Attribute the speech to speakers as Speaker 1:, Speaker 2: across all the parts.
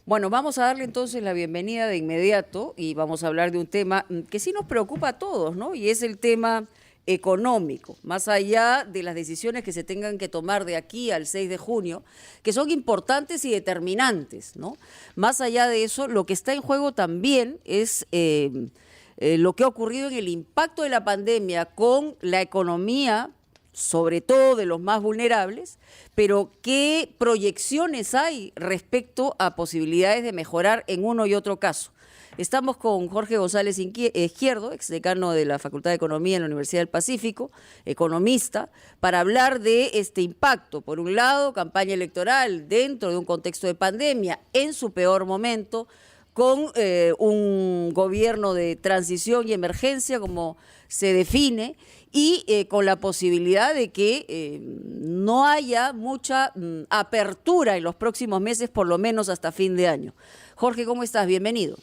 Speaker 1: Bueno, vamos a darle entonces la bienvenida de inmediato y vamos a hablar de un tema que sí nos preocupa a todos, ¿no? Y es el tema económico, más allá de las decisiones que se tengan que tomar de aquí al 6 de junio, que son importantes y determinantes, ¿no? Más allá de eso, lo que está en juego también es lo que ha ocurrido en el impacto de la pandemia con la economía, sobre todo de los más vulnerables, pero ¿qué proyecciones hay respecto a posibilidades de mejorar en uno y otro caso? Estamos con Jorge González Izquierdo, exdecano de la Facultad de Economía en la Universidad del Pacífico, economista, para hablar de este impacto. Por un lado, campaña electoral dentro de un contexto de pandemia en su peor momento, con un gobierno de transición y emergencia, como se define, y con la posibilidad de que no haya mucha apertura en los próximos meses, por lo menos hasta fin de año. Jorge, ¿cómo estás? Bienvenido.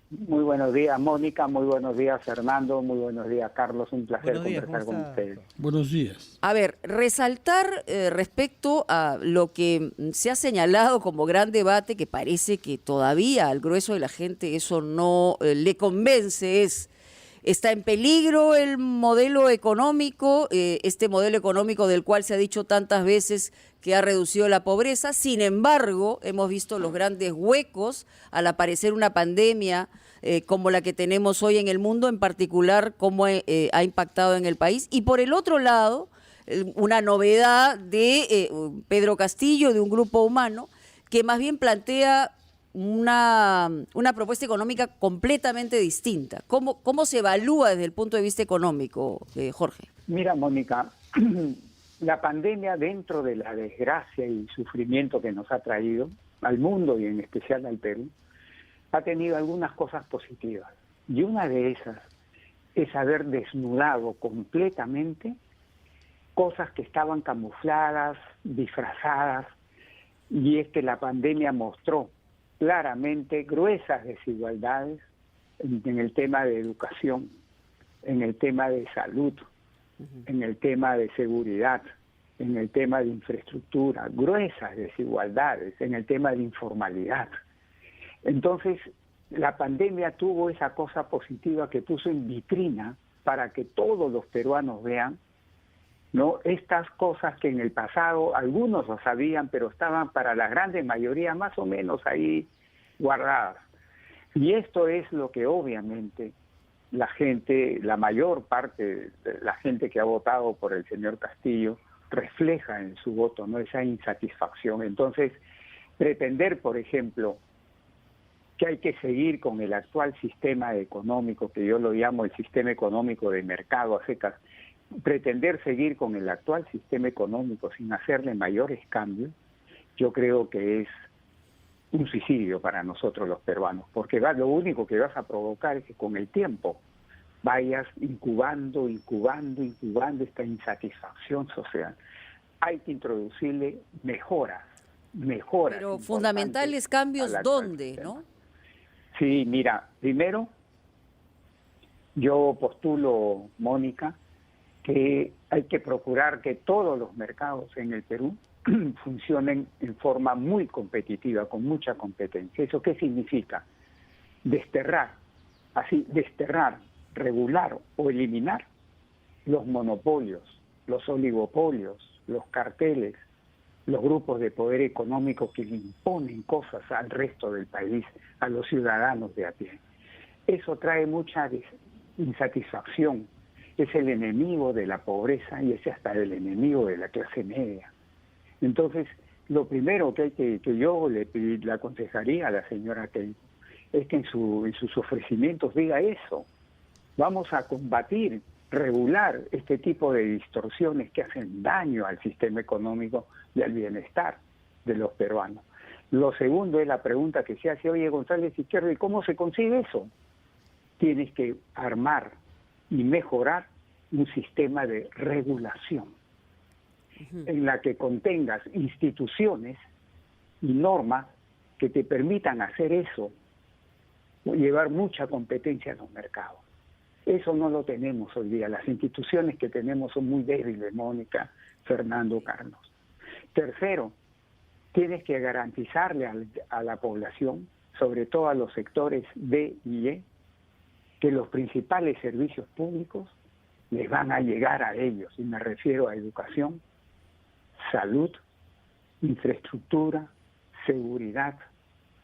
Speaker 2: Muy buenos días, Mónica. Muy buenos días, Fernando. Muy buenos días, Carlos. Un placer conversar con ustedes.
Speaker 3: Buenos días.
Speaker 1: A ver, resaltar respecto a lo que se ha señalado como gran debate, que parece que todavía al grueso de la gente eso no le convence, está en peligro el modelo económico, este modelo económico del cual se ha dicho tantas veces que ha reducido la pobreza. Sin embargo, hemos visto los grandes huecos al aparecer una pandemia como la que tenemos hoy en el mundo, en particular cómo ha impactado en el país. Y por el otro lado, una novedad de Pedro Castillo, de un grupo humano, que más bien plantea una propuesta económica completamente distinta. ¿Cómo se evalúa desde el punto de vista económico, Jorge?
Speaker 2: Mira, Mónica, la pandemia, dentro de la desgracia y sufrimiento que nos ha traído al mundo y en especial al Perú, ha tenido algunas cosas positivas. Y una de esas es haber desnudado completamente cosas que estaban camufladas, disfrazadas, y es que la pandemia mostró claramente gruesas desigualdades en el tema de educación, en el tema de salud, en el tema de seguridad, en el tema de infraestructura, gruesas desigualdades en el tema de informalidad. Entonces, la pandemia tuvo esa cosa positiva que puso en vitrina para que todos los peruanos vean, ¿no?, estas cosas que en el pasado algunos lo sabían, pero estaban para la grande mayoría más o menos ahí guardadas. Y esto es lo que obviamente la gente, la mayor parte de la gente que ha votado por el señor Castillo, refleja en su voto, ¿no?, esa insatisfacción. Entonces, pretender, por ejemplo, que hay que seguir con el actual sistema económico, que yo lo llamo el sistema económico de mercado a secas, pretender seguir con el actual sistema económico sin hacerle mayores cambios, yo creo que es un suicidio para nosotros los peruanos, porque lo único que vas a provocar es que con el tiempo vayas incubando esta insatisfacción social. Hay que introducirle mejoras.
Speaker 1: Pero fundamentales cambios, ¿dónde, no?
Speaker 2: Sí, mira, primero, yo postulo, Mónica, que hay que procurar que todos los mercados en el Perú funcionen en forma muy competitiva, con mucha competencia. ¿Eso qué significa? Desterrar, regular o eliminar los monopolios, los oligopolios, los carteles, los grupos de poder económico que le imponen cosas al resto del país, a los ciudadanos de a pie. Eso trae mucha insatisfacción. Es el enemigo de la pobreza y es hasta el enemigo de la clase media. Entonces, lo primero que yo le aconsejaría a la señora Keiko es que en sus ofrecimientos diga eso. Vamos a combatir, regular este tipo de distorsiones que hacen daño al sistema económico y al bienestar de los peruanos. Lo segundo es la pregunta que se hace: oye, González Izquierdo, ¿y cómo se consigue eso? Tienes que armar y mejorar un sistema de regulación en la que contengas instituciones y normas que te permitan hacer eso, llevar mucha competencia a los mercados. Eso no lo tenemos hoy día. Las instituciones que tenemos son muy débiles, Mónica, Fernando, Carlos. Tercero, tienes que garantizarle a la población, sobre todo a los sectores D y E, que los principales servicios públicos les van a llegar a ellos, y me refiero a educación, salud, infraestructura, seguridad,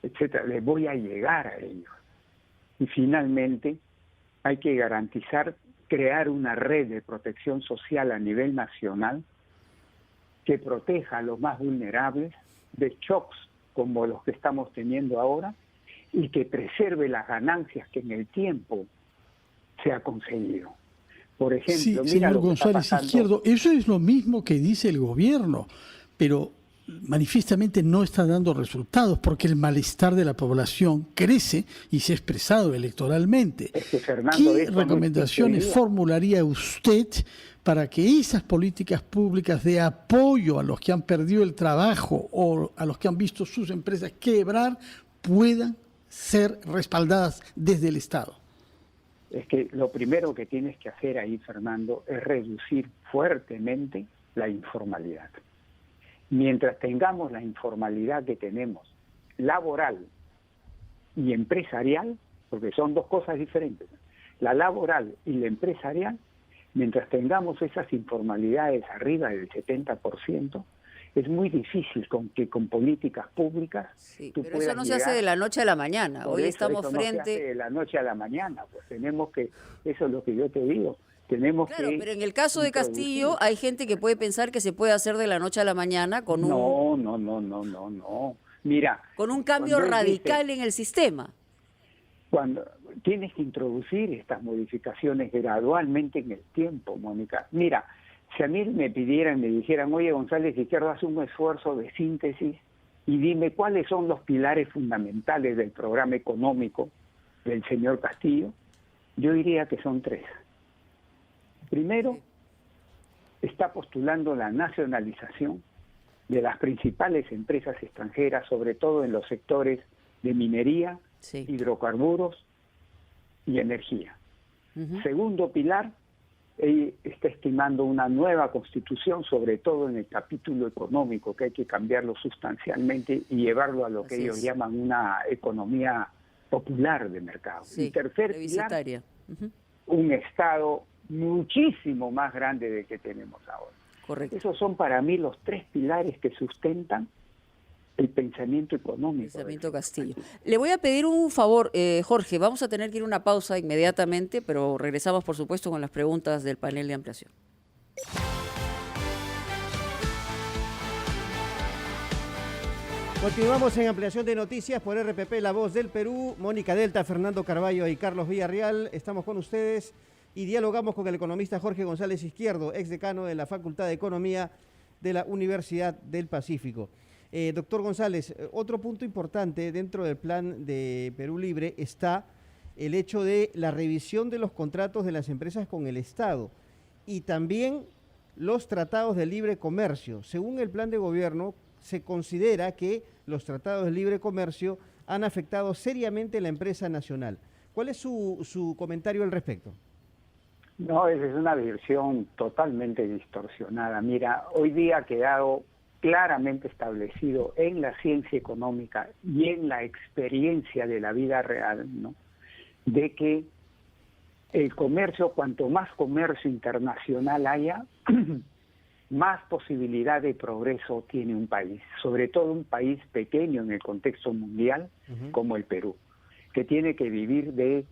Speaker 2: etcétera. Les voy a llegar a ellos. Y finalmente hay que garantizar, crear una red de protección social a nivel nacional que proteja a los más vulnerables de shocks como los que estamos teniendo ahora y que preserve las ganancias que en el tiempo se ha conseguido. Por ejemplo,
Speaker 3: sí,
Speaker 2: mira
Speaker 3: señor
Speaker 2: lo que está
Speaker 3: González
Speaker 2: pasando.
Speaker 3: Izquierdo, eso es lo mismo que dice el gobierno, pero manifiestamente no está dando resultados porque el malestar de la población crece y se ha expresado electoralmente.
Speaker 2: Es que, Fernando,
Speaker 3: ¿Qué
Speaker 2: esto no
Speaker 3: recomendaciones
Speaker 2: existiría.
Speaker 3: formularía usted para que esas políticas públicas de apoyo a los que han perdido el trabajo o a los que han visto sus empresas quebrar puedan ser respaldadas desde el Estado?
Speaker 2: Es que lo primero que tienes que hacer ahí, Fernando, es reducir fuertemente la informalidad. Mientras tengamos la informalidad que tenemos, laboral y empresarial, porque son dos cosas diferentes, la laboral y la empresarial, mientras tengamos esas informalidades arriba del 70%, es muy difícil que con políticas públicas
Speaker 1: Sí,
Speaker 2: tú
Speaker 1: pero
Speaker 2: puedas
Speaker 1: eso no se hace
Speaker 2: llegar.
Speaker 1: de la noche a la mañana.
Speaker 2: Por
Speaker 1: Hoy
Speaker 2: eso,
Speaker 1: estamos
Speaker 2: eso no se hace
Speaker 1: frente...
Speaker 2: de la noche a la mañana, pues tenemos que, eso es lo que yo te digo, tenemos
Speaker 1: Claro,
Speaker 2: que
Speaker 1: pero en el caso de
Speaker 2: introducir.
Speaker 1: Castillo hay gente que puede pensar que se puede hacer de la noche a la mañana con
Speaker 2: No. Mira,
Speaker 1: con un cambio
Speaker 2: cuando él dice,
Speaker 1: radical en el sistema.
Speaker 2: cuando tienes que introducir estas modificaciones gradualmente en el tiempo, Mónica. Mira, si a mí me pidieran, me dijeran, oye, González Izquierdo, haz un esfuerzo de síntesis y dime cuáles son los pilares fundamentales del programa económico del señor Castillo, yo diría que son 3. Primero, está postulando la nacionalización de las principales empresas extranjeras, sobre todo en los sectores de minería,
Speaker 1: Sí.
Speaker 2: hidrocarburos y energía.
Speaker 1: Ujú.
Speaker 2: Segundo pilar, está estimando una nueva constitución, sobre todo en el capítulo económico, que hay que cambiarlo sustancialmente y llevarlo a lo que
Speaker 1: Así
Speaker 2: ellos
Speaker 1: es.
Speaker 2: llaman una economía popular de mercado.
Speaker 1: Sí,
Speaker 2: y tercer pilar,
Speaker 1: plebiscitaria. Ujú.
Speaker 2: un Estado muchísimo más grande del que tenemos ahora.
Speaker 1: Correcto.
Speaker 2: Esos son para mí los 3 pilares que sustentan el pensamiento económico.
Speaker 1: Pensamiento Castillo. Le voy a pedir un favor, Jorge, vamos a tener que ir a una pausa inmediatamente, pero regresamos, por supuesto, con las preguntas del panel de ampliación.
Speaker 4: Continuamos en ampliación de noticias por RPP, La Voz del Perú. Mónica Delta, Fernando Carballo y Carlos Villarreal. Estamos con ustedes y dialogamos con el economista Jorge González Izquierdo, exdecano de la Facultad de Economía de la Universidad del Pacífico. Doctor González, otro punto importante dentro del plan de Perú Libre está el hecho de la revisión de los contratos de las empresas con el Estado y también los tratados de libre comercio. Según el plan de gobierno, se considera que los tratados de libre comercio han afectado seriamente la empresa nacional. ¿Cuál es su comentario al respecto?
Speaker 2: No, esa es una versión totalmente distorsionada. Mira, hoy día ha quedado claramente establecido en la ciencia económica y en la experiencia de la vida real, ¿no?, de que el comercio, cuanto más comercio internacional haya, más posibilidad de progreso tiene un país, sobre todo un país pequeño en el contexto mundial como el Perú, que tiene que vivir de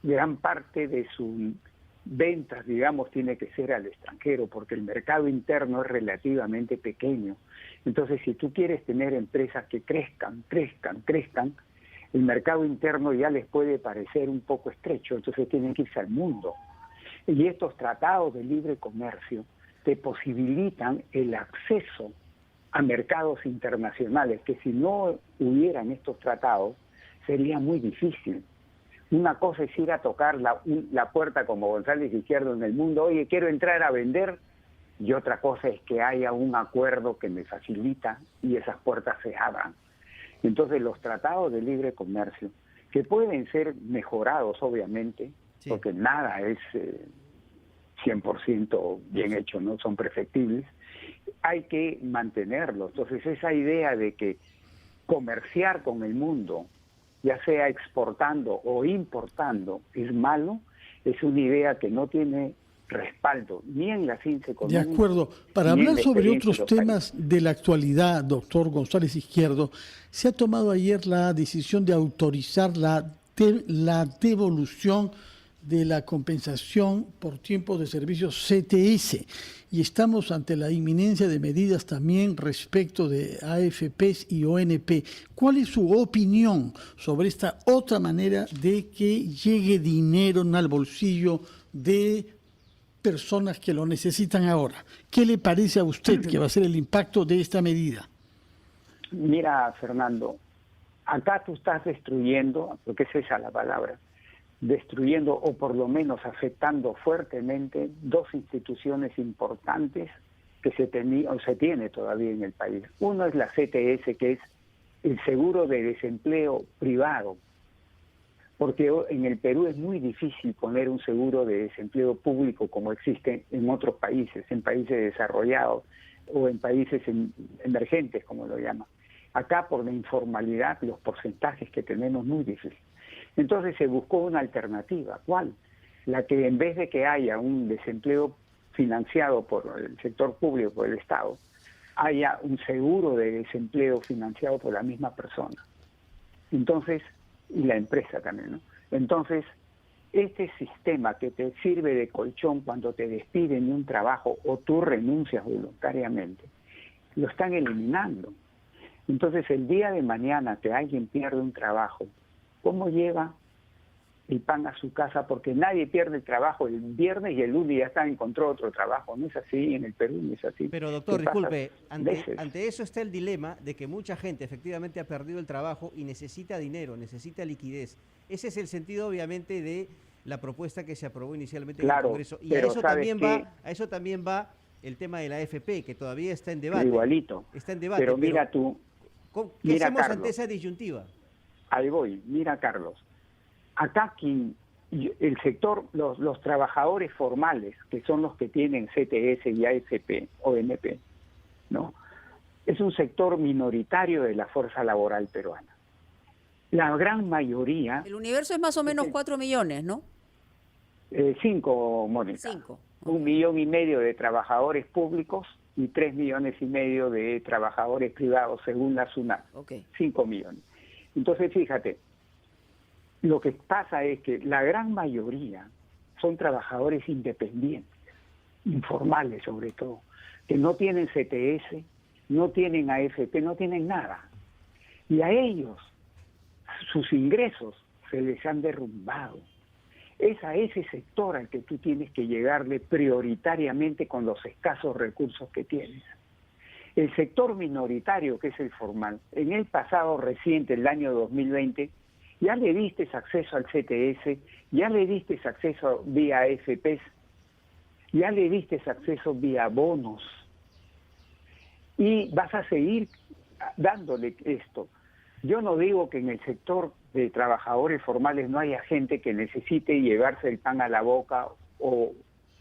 Speaker 2: gran parte de sus ventas, digamos, tiene que ser al extranjero, porque el mercado interno es relativamente pequeño. Entonces, si tú quieres tener empresas que crezcan, el mercado interno ya les puede parecer un poco estrecho, entonces tienen que irse al mundo. Y estos tratados de libre comercio te posibilitan el acceso a mercados internacionales, que si no hubieran estos tratados, sería muy difícil. Una cosa es ir a tocar la puerta como González Izquierdo en el mundo, oye, quiero entrar a vender, y otra cosa es que haya un acuerdo que me facilita y esas puertas se abran. Entonces los tratados de libre comercio, que pueden ser mejorados obviamente, sí, porque nada es 100% bien hecho, no son perfectibles, hay que mantenerlo. Entonces esa idea de que comerciar con el mundo, ya sea exportando o importando, es malo, es una idea que no tiene respaldo ni en la ciencia económica.
Speaker 3: De acuerdo. Para
Speaker 2: ni en
Speaker 3: hablar
Speaker 2: la
Speaker 3: sobre
Speaker 2: experiencia
Speaker 3: otros
Speaker 2: de los
Speaker 3: temas
Speaker 2: países.
Speaker 3: de la actualidad, doctor González Izquierdo, se ha tomado ayer la decisión de autorizar la devolución de la compensación por tiempo de servicio CTS, y estamos ante la inminencia de medidas también respecto de AFPs y ONP. ¿Cuál es su opinión sobre esta otra manera de que llegue dinero al bolsillo de personas que lo necesitan ahora? ¿Qué le parece a usted que va a ser el impacto de esta medida?
Speaker 2: Mira, Fernando, acá tú estás destruyendo, porque es esa la palabra, destruyendo o por lo menos afectando fuertemente dos instituciones importantes que se tiene todavía en el país. Uno es la CTS, que es el seguro de desempleo privado, porque en el Perú es muy difícil poner un seguro de desempleo público como existe en otros países, en países desarrollados o en países emergentes, como lo llaman. Acá, por la informalidad, los porcentajes que tenemos, muy difícil. Entonces se buscó una alternativa. ¿Cuál? La que en vez de que haya un desempleo financiado por el sector público, por el Estado, haya un seguro de desempleo financiado por la misma persona. Entonces, y la empresa también, ¿no? Entonces, este sistema que te sirve de colchón cuando te despiden de un trabajo o tú renuncias voluntariamente, lo están eliminando. Entonces, el día de mañana que alguien pierde un trabajo, ¿cómo lleva el pan a su casa? Porque nadie pierde el trabajo el viernes y el lunes ya encontró otro trabajo. No es así, en el Perú no es así.
Speaker 4: Pero doctor, disculpe, ante eso está el dilema de que mucha gente efectivamente ha perdido el trabajo y necesita dinero, necesita liquidez. Ese es el sentido, obviamente, de la propuesta que se aprobó inicialmente en el Congreso. Y a eso también va el tema de la AFP, que todavía está en debate.
Speaker 2: Igualito.
Speaker 4: Está en debate.
Speaker 2: Pero mira tú.
Speaker 4: ¿Qué hacemos ante esa disyuntiva?
Speaker 2: Ahí voy. Mira, Carlos. Acá el sector, los trabajadores formales, que son los que tienen CTS y AFP, ONP, ¿no? Es un sector minoritario de la fuerza laboral peruana. La gran mayoría...
Speaker 1: El universo es más o menos 4 millones, ¿no?
Speaker 2: 5, Mónica.
Speaker 1: 5.
Speaker 2: 1,5 millones de trabajadores públicos y 3,5 millones de trabajadores privados, según la SUNAT. 5 millones. Entonces, fíjate, lo que pasa es que la gran mayoría son trabajadores independientes, informales sobre todo, que no tienen CTS, no tienen AFP, no tienen nada. Y a ellos, sus ingresos se les han derrumbado. Es a ese sector al que tú tienes que llegarle prioritariamente con los escasos recursos que tienes. El sector minoritario, que es el formal, en el pasado reciente, el año 2020, ya le diste acceso al CTS, ya le diste acceso vía AFPs, ya le diste acceso vía bonos. Y vas a seguir dándole esto. Yo no digo que en el sector de trabajadores formales no haya gente que necesite llevarse el pan a la boca o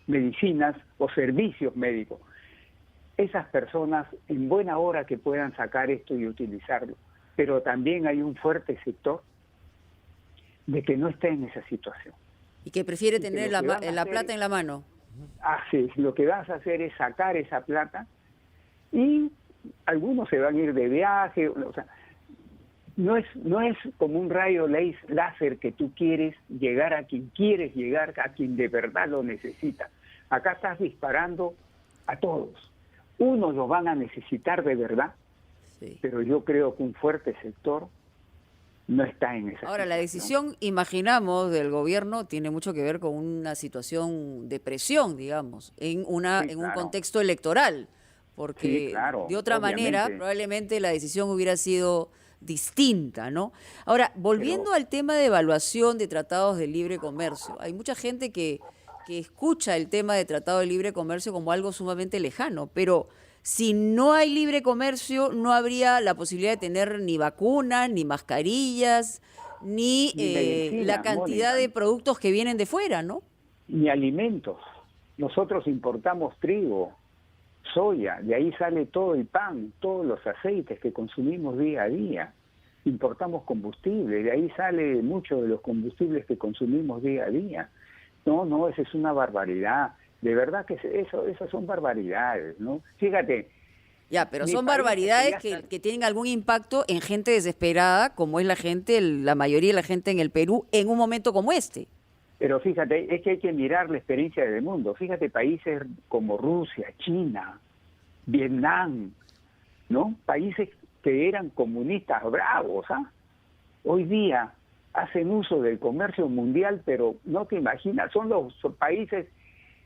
Speaker 2: medicinas o servicios médicos. Esas personas en buena hora que puedan sacar esto y utilizarlo. Pero también hay un fuerte sector de que no está en esa situación.
Speaker 1: Y que prefiere tener la plata en la mano.
Speaker 2: Así es, lo que vas a hacer es sacar esa plata y algunos se van a ir de viaje, o sea, no es como un rayo láser que tú quieres llegar a quien quieres llegar, a quien de verdad lo necesita. Acá estás disparando a todos. Unos lo van a necesitar de verdad, sí, pero yo creo que un fuerte sector no está en esa
Speaker 1: Ahora,
Speaker 2: situación.
Speaker 1: la decisión, imaginamos, del gobierno tiene mucho que ver con una situación de presión, digamos, en un contexto electoral, porque de otra manera probablemente la decisión hubiera sido distinta, ¿no? Ahora, volviendo al tema de evaluación de tratados de libre comercio, hay mucha gente que escucha el tema de tratado de libre comercio como algo sumamente lejano, pero si no hay libre comercio, no habría la posibilidad de tener ni vacunas, ni mascarillas, ni medicina, la cantidad de productos que vienen de fuera, ¿no?
Speaker 2: Ni alimentos. Nosotros importamos trigo, soya, de ahí sale todo el pan, todos los aceites que consumimos día a día. Importamos combustible, de ahí sale mucho de los combustibles que consumimos día a día. No, esa es una barbaridad. De verdad que esas son barbaridades, ¿no? Fíjate.
Speaker 1: Ya, pero son barbaridades que tienen algún impacto en gente desesperada, como es la mayoría de la gente en el Perú, en un momento como este.
Speaker 2: Pero fíjate, es que hay que mirar la experiencia del mundo. Fíjate, países como Rusia, China, Vietnam, ¿no? Países que eran comunistas bravos, ¿ah? Hoy día hacen uso del comercio mundial, pero no te imaginas, son los países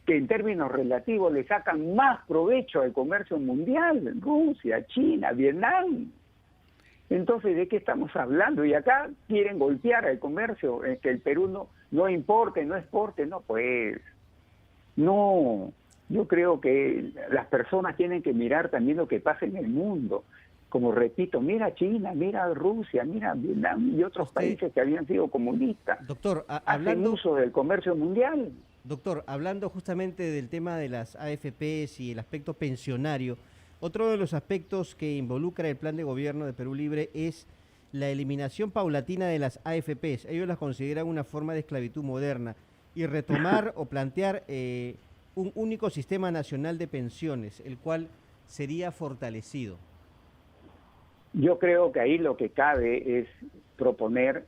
Speaker 2: que en términos relativos le sacan más provecho al comercio mundial, Rusia, China, Vietnam. Entonces, ¿de qué estamos hablando? Y acá quieren golpear al comercio, que el Perú no importe, no exporte, no, pues, no. Yo creo que las personas tienen que mirar también lo que pasa en el mundo. Como repito, mira China, mira Rusia, mira Vietnam y otros países que habían sido comunistas.
Speaker 4: Doctor,
Speaker 2: hacen uso del comercio mundial.
Speaker 4: Doctor, hablando justamente del tema de las AFPs y el aspecto pensionario, otro de los aspectos que involucra el plan de gobierno de Perú Libre es la eliminación paulatina de las AFPs. Ellos las consideran una forma de esclavitud moderna y retomar o plantear un único sistema nacional de pensiones, el cual sería fortalecido.
Speaker 2: Yo creo que ahí lo que cabe es proponer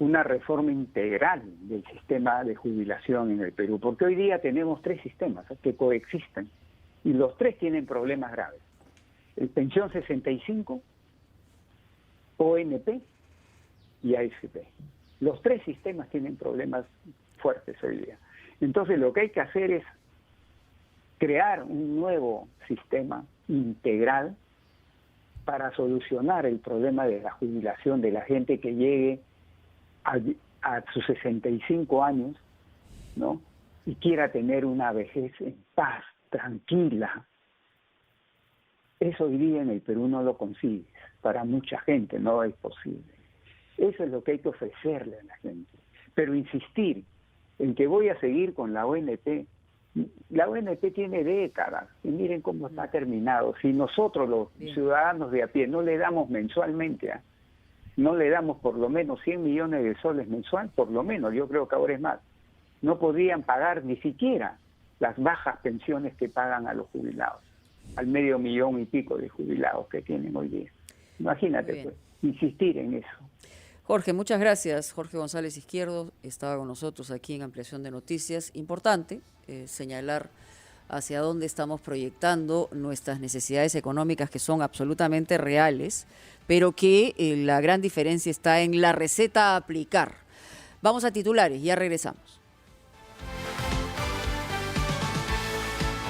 Speaker 2: una reforma integral del sistema de jubilación en el Perú, porque hoy día tenemos 3 sistemas que coexisten y los 3 tienen problemas graves. El Pensión 65, ONP y AFP. Los 3 sistemas tienen problemas fuertes hoy día. Entonces lo que hay que hacer es crear un nuevo sistema integral para solucionar el problema de la jubilación de la gente que llegue a sus 65 años, ¿no? Y quiera tener una vejez en paz, tranquila. Eso hoy día en el Perú no lo consigues. Para mucha gente no es posible. Eso es lo que hay que ofrecerle a la gente. Pero insistir en que voy a seguir con la ONP. La ONP tiene décadas y miren cómo está terminado. Si nosotros los ciudadanos de a pie no le damos mensualmente, no le damos por lo menos 100 millones de soles mensual, por lo menos, yo creo que ahora es más, no podrían pagar ni siquiera las bajas pensiones que pagan a los jubilados, al 500,000 y pico de jubilados que tienen hoy día. Imagínate, pues, insistir en eso.
Speaker 1: Jorge, muchas gracias. Jorge González Izquierdo estaba con nosotros aquí en Ampliación de Noticias. Importante señalar hacia dónde estamos proyectando nuestras necesidades económicas, que son absolutamente reales, pero que la gran diferencia está en la receta a aplicar. Vamos a titulares, ya regresamos.